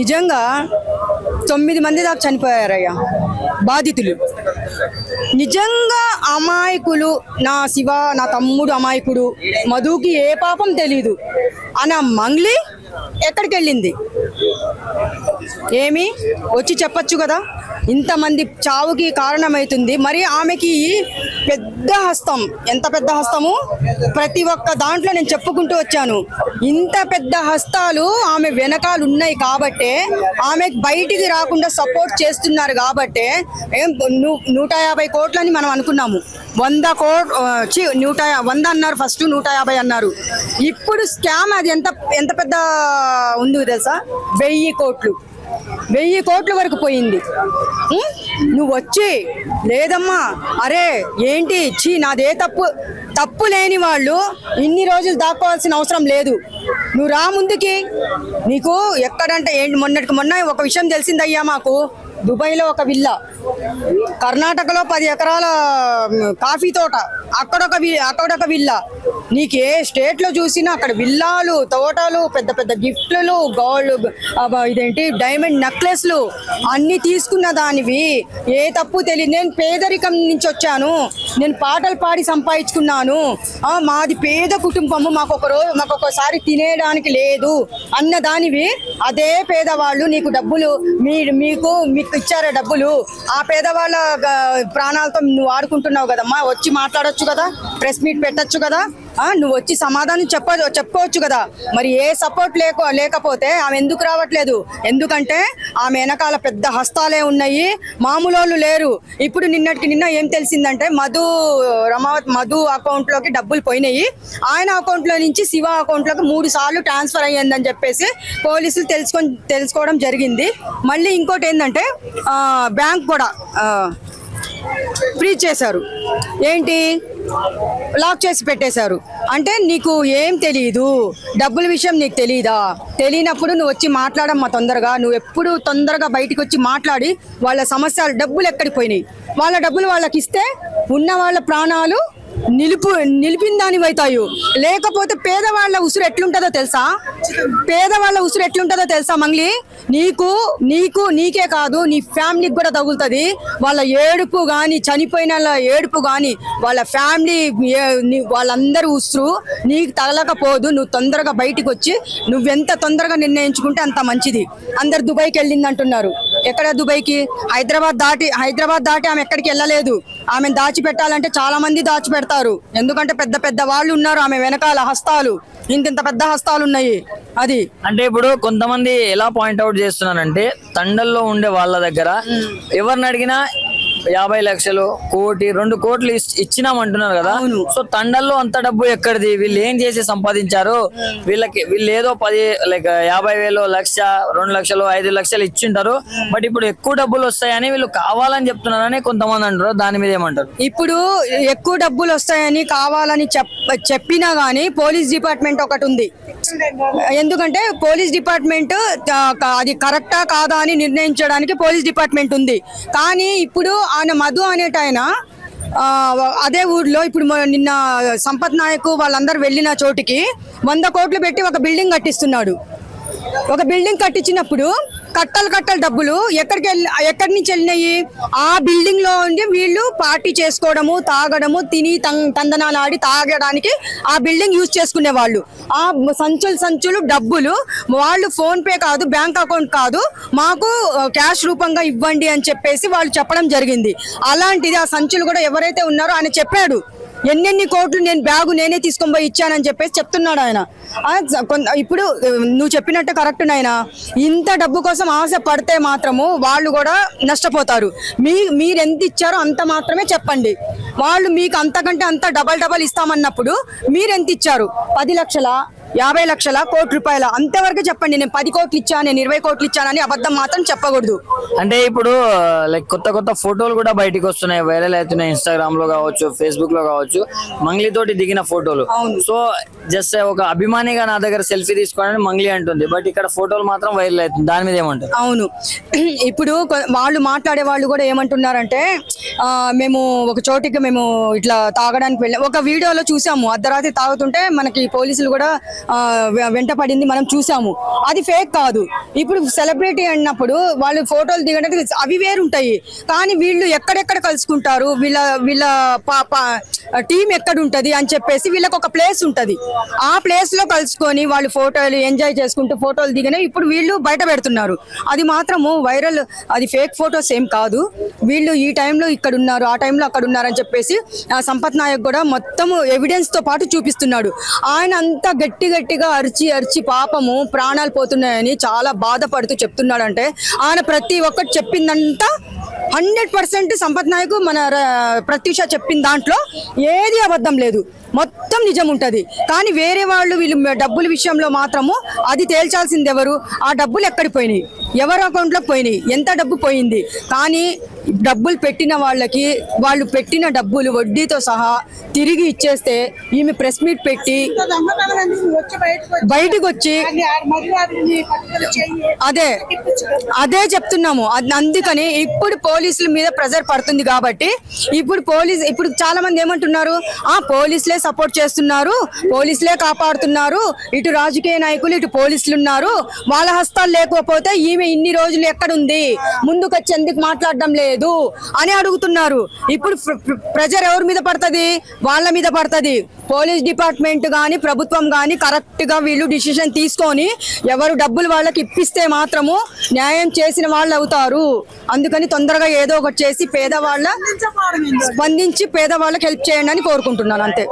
నిజంగా 9 మంది దాకా చనిపోయారయ్యా బాధితులు. నిజంగా అమాయకులు. నా శివ, నా తమ్ముడు అమాయకుడు, మధుకి ఏ పాపం తెలీదు అన్న మంగ్లీ ఎక్కడికి వెళ్ళింది? ఏమి వచ్చి చెప్పచ్చు కదా, ఇంతమంది చావుకి కారణమవుతుంది. మరి ఆమెకి పెద్ద హస్తం, ఎంత పెద్ద హస్తము, ప్రతి ఒక్క దాంట్లో నేను చెప్పుకుంటూ వచ్చాను. ఇంత పెద్ద హస్తాలు ఆమె వెనకాల ఉన్నాయి కాబట్టే, ఆమె బయటికి రాకుండా సపోర్ట్ చేస్తున్నారు కాబట్టే 150 కోట్లని మనం అనుకున్నాము. 100 కోట్లు 100 అన్నారు, ఫస్ట్ 150 అన్నారు. ఇప్పుడు స్కామ్ అది ఎంత పెద్ద ఉంది తెలుసా? 1000 కోట్లు, 1000 కోట్ల వరకు పోయింది. నువ్వు వచ్చి లేదమ్మా, అరే ఏంటి చీ నాదే తప్పు లేని వాళ్ళు ఇన్ని రోజులు దాక్కోవాల్సిన అవసరం లేదు. నువ్వు రా ముందుకి. నీకు ఎక్కడంటే ఏంటి, మొన్న ఒక విషయం తెలిసిందయ్యా మాకు. దుబాయ్లో ఒక విల్లా, కర్ణాటకలో 10 ఎకరాల కాఫీ తోట, అక్కడొక విల్లా. నీకు ఏ స్టేట్లో చూసినా అక్కడ విల్లాలు, తోటలు, పెద్ద పెద్ద గిఫ్ట్లు, గోల్డ్ ఇదేంటి డైమండ్ నెక్లెస్లు అన్నీ తీసుకున్న దానివి. ఏ తప్పు తెలియదు. నేను పేదరికం నుంచి వచ్చాను, నేను పాటలు పాడి సంపాదించుకున్నాను, మాది పేద కుటుంబము, మాకు ఒక్కొక్కసారి తినేయడానికి లేదు అన్న దానివి. అదే పేదవాళ్ళు నీకు డబ్బులు మీకు ఇచ్చారా డబ్బులు? ఆ పేదవాళ్ళ ప్రాణాలతో నువ్వు ఆడుకుంటున్నావు కదమ్మా. వచ్చి మాట్లాడొచ్చు కదా, ప్రెస్ మీట్ పెట్టచ్చు కదా, నువ్వు వచ్చి సమాధానం చెప్పుకోవచ్చు కదా. మరి ఏ సపోర్ట్ లేకపోతే ఆమె ఎందుకు రావట్లేదు? ఎందుకంటే ఆమె వెనకాల పెద్ద హస్తాలే ఉన్నాయి, మామూలు వాళ్ళు లేరు. ఇప్పుడు నిన్న ఏం తెలిసిందంటే మధు అకౌంట్లోకి డబ్బులు పోయినాయి. ఆయన అకౌంట్లో నుంచి శివ అకౌంట్లోకి 3 సార్లు ట్రాన్స్ఫర్ అయ్యిందని చెప్పేసి పోలీసులు తెలుసుకోవడం జరిగింది. మళ్ళీ ఇంకోటి ఏంటంటే బ్యాంక్ కూడా ఫ్రీజ్ చేశారు. ఏంటి, లాక్ చేసి పెట్టేశారు. అంటే నీకు ఏం తెలియదు, డబ్బుల విషయం నీకు తెలియదా? తెలియనప్పుడు నువ్వు వచ్చి మాట్లాడమ్మా తొందరగా. నువ్వు ఎప్పుడు తొందరగా బయటికి వచ్చి మాట్లాడి వాళ్ళ సమస్యలు, డబ్బులు ఎక్కడికి పోయినాయి, వాళ్ళ డబ్బులు వాళ్ళకి ఇస్తే ఉన్న వాళ్ళ ప్రాణాలు నిలిపిన దానివి అవుతాయి. లేకపోతే పేదవాళ్ళ ఉసురు ఎట్లుంటుందో తెలుసా మంగ్లీ? నీకే కాదు, నీ ఫ్యామిలీకి కూడా తగులుతుంది. వాళ్ళ ఏడుపు కానీ, చనిపోయిన ఏడుపు కానీ, వాళ్ళ ఫ్యామిలీ వాళ్ళందరూ ఉసురు నీకు తగలకపోదు. నువ్వు తొందరగా బయటికి వచ్చి నువ్వెంత తొందరగా నిర్ణయించుకుంటే అంత మంచిది. అందరు దుబాయ్కి వెళ్ళింది అంటున్నారు. ఎక్కడ దుబాయ్కి? హైదరాబాద్ దాటి ఆమె ఎక్కడికి వెళ్ళలేదు. ఆమెను దాచిపెట్టాలంటే చాలా మంది దాచిపెడతారు. ఎందుకంటే పెద్ద పెద్ద వాళ్ళు ఉన్నారు ఆమె వెనకాల, హస్తాలు ఇంత పెద్ద హస్తాలు ఉన్నాయి. అది అంటే ఇప్పుడు కొంతమంది ఎలా పాయింట్అవుట్ చేస్తున్నారంటే, తండల్లో ఉండే వాళ్ళ దగ్గర ఎవరిని అడిగినా 50 లక్షలు, 1 కోటి, 2 కోట్లు ఇచ్చినామంటున్నారు కదా. సో తండల్లో అంత డబ్బు ఎక్కడిది? వీళ్ళు ఏం చేసి సంపాదించారు? వీళ్ళు ఏదో 50,000, 1,00,000, 2 లక్షలు, 5 లక్షలు ఇచ్చింటారు. బట్ ఇప్పుడు ఎక్కువ డబ్బులు వస్తాయని వీళ్ళు కావాలని చెప్తున్నారని కొంతమంది అంటారు. దాని మీద ఏమంటారు? ఇప్పుడు ఎక్కువ డబ్బులు వస్తాయని కావాలని చెప్పినా గానీ పోలీస్ డిపార్ట్మెంట్ ఒకటి ఉంది. ఎందుకంటే పోలీస్ డిపార్ట్మెంట్ అది కరెక్టా కాదా అని నిర్ణయించడానికి పోలీస్ డిపార్ట్మెంట్ ఉంది. కానీ ఇప్పుడు ఆయన మధు అనేటాయన అదే ఊర్లో ఇప్పుడు నిన్న సంపత్ నాయక్ వాళ్ళందరూ వెళ్ళిన చోటికి 100 కోట్లు పెట్టి ఒక బిల్డింగ్ కట్టిస్తున్నాడు. ఒక బిల్డింగ్ కట్టించినప్పుడు కట్టలు డబ్బులు ఎక్కడి నుంచి వెళ్ళినాయి? ఆ బిల్డింగ్ లో ఉండి వీళ్ళు పార్టీ చేసుకోవడము, తాగడము, తిని తందనాలు ఆడి తాగడానికి ఆ బిల్డింగ్ యూజ్ చేసుకునే వాళ్ళు. ఆ సంచులు డబ్బులు వాళ్ళు ఫోన్ పే కాదు, బ్యాంక్ అకౌంట్ కాదు, మాకు క్యాష్ రూపంగా ఇవ్వండి అని చెప్పేసి వాళ్ళు చెప్పడం జరిగింది. అలాంటిది ఆ సంచులు కూడా ఎవరైతే ఉన్నారో ఆయన చెప్పాడు. ఎన్నెన్ని కోట్లు నేను బ్యాగు నేనే తీసుకొని పోయి ఇచ్చానని చెప్పేసి చెప్తున్నాడు ఆయన. ఇప్పుడు నువ్వు చెప్పినట్టు కరెక్ట్ నాయన. ఇంత డబ్బు కోసం ఆశ పడితే మాత్రము వాళ్ళు కూడా నష్టపోతారు. మీరు ఎంత ఇచ్చారో అంత మాత్రమే చెప్పండి. వాళ్ళు మీకు అంతకంటే అంత డబల్ ఇస్తామన్నప్పుడు మీరు ఎంత ఇచ్చారు? 10 లక్షల, 50 లక్షల, 1 కోటి రూపాయల, అంతవరకు చెప్పండి. నేను 10 కోట్లు ఇచ్చాను, నేను 20 కోట్లు ఇచ్చానని అబద్ధం మాత్రం చెప్పకూడదు. అంటే ఇప్పుడు కొత్త ఫోటోలు కూడా బయటకు వస్తున్నాయి, వైరల్ అవుతున్నాయి. ఇన్స్టాగ్రామ్ లో కావచ్చు, ఫేస్బుక్ లో కావచ్చు, మంగ్లీ తోటి దిగిన ఫోటోలు. సో జస్ట్ ఒక అభిమానిగా నా దగ్గర సెల్ఫీ తీసుకోవాలని మంగ్లీ అంటుంది. బట్ ఇక్కడ ఫోటోలు మాత్రం వైరల్ అవుతుంది. దాని మీద ఏమంటారు? అవును, ఇప్పుడు వాళ్ళు మాట్లాడే వాళ్ళు కూడా ఏమంటున్నారంటే, మేము ఒక చోటికి మేము ఇట్లా తాగడానికి వెళ్ళాం. ఒక వీడియోలో చూసాము, అర్ధరాత్రి తాగుతుంటే మనకి పోలీసులు కూడా వెంట పడింది మనం చూసాము. అది ఫేక్ కాదు. ఇప్పుడు సెలబ్రిటీ అన్నప్పుడు వాళ్ళు ఫోటోలు దిగడానికి అవి వేరుంటాయి. కానీ వీళ్ళు ఎక్కడెక్కడ కలుసుకుంటారు, వీళ్ళ టీం ఎక్కడ ఉంటది అని చెప్పేసి వీళ్ళకి ఒక ప్లేస్ ఉంటది. ఆ ప్లేస్ లో కలుసుకొని వాళ్ళు ఫోటోలు ఎంజాయ్ చేసుకుంటూ ఫోటోలు దిగిన ఇప్పుడు వీళ్ళు బయట పెడుతున్నారు. అది మాత్రము వైరల్, అది ఫేక్ ఫోటోస్ ఏం కాదు. వీళ్ళు ఈ టైంలో ఇక్కడ ఉన్నారు, ఆ టైంలో అక్కడ ఉన్నారు అని చెప్పేసి సంపత్ నాయక్ కూడా మొత్తం ఎవిడెన్స్ తో పాటు చూపిస్తున్నాడు. ఆయన అంతా గట్టిగా అరిచి పాపము ప్రాణాలు పోతున్నాయని చాలా బాధపడుతూ చెప్తున్నాడంటే ఆయన ప్రతి ఒక్కటి చెప్పిందంతా 100% సంపత్ నాయక్ మన ప్రత్యూష చెప్పిన దాంట్లో ఏది అబద్ధం లేదు, మొత్తం నిజం ఉంటది. కానీ వేరే వాళ్ళు వీళ్ళు డబ్బుల విషయంలో మాత్రము అది తేల్చాల్సింది ఎవరు, ఆ డబ్బులు ఎక్కడికి పోయినాయి, ఎవరి అకౌంట్లోకి పోయినాయి, ఎంత డబ్బు పోయింది. కానీ డబ్బులు పెట్టిన వాళ్ళకి వాళ్ళు పెట్టిన డబ్బులు వడ్డీతో సహా తిరిగి ఇచ్చేస్తే ఈమె ప్రెస్ మీట్ పెట్టి బయటకు వచ్చి అదే చెప్తున్నాము. అందుకని ఇప్పుడు పోలీసుల మీద ప్రెజర్ పడుతుంది కాబట్టి ఇప్పుడు చాలా మంది ఏమంటున్నారు, పోలీసులే సపోర్ట్ చేస్తున్నారు, పోలీసులే కాపాడుతున్నారు, ఇటు రాజకీయ నాయకులు ఇటు పోలీసులు ఉన్నారు, వాళ్ళ హస్తాలు లేకపోతే ఈమె ఇన్ని రోజులు ఎక్కడుంది, ముందుకు వచ్చి ఎందుకు మాట్లాడడం లేదు అని అడుగుతున్నారు. ఇప్పుడు ప్రెజర్ ఎవరి మీద పడుతుంది, వాళ్ళ మీద పడుతుంది. పోలీస్ డిపార్ట్మెంట్ గాని ప్రభుత్వం గాని కరెక్ట్ గా వీళ్ళు డిసిషన్ తీసుకొని ఎవరు డబ్బులు వాళ్ళకి ఇప్పిస్తే మాత్రము న్యాయం చేసిన వాళ్ళు అవుతారు. అందుకని తొందరగా ఏదో ఒకటి చేసి స్పందించి పేదవాళ్ళకి హెల్ప్ చేయండి అని కోరుకుంటున్నాను. అంతే.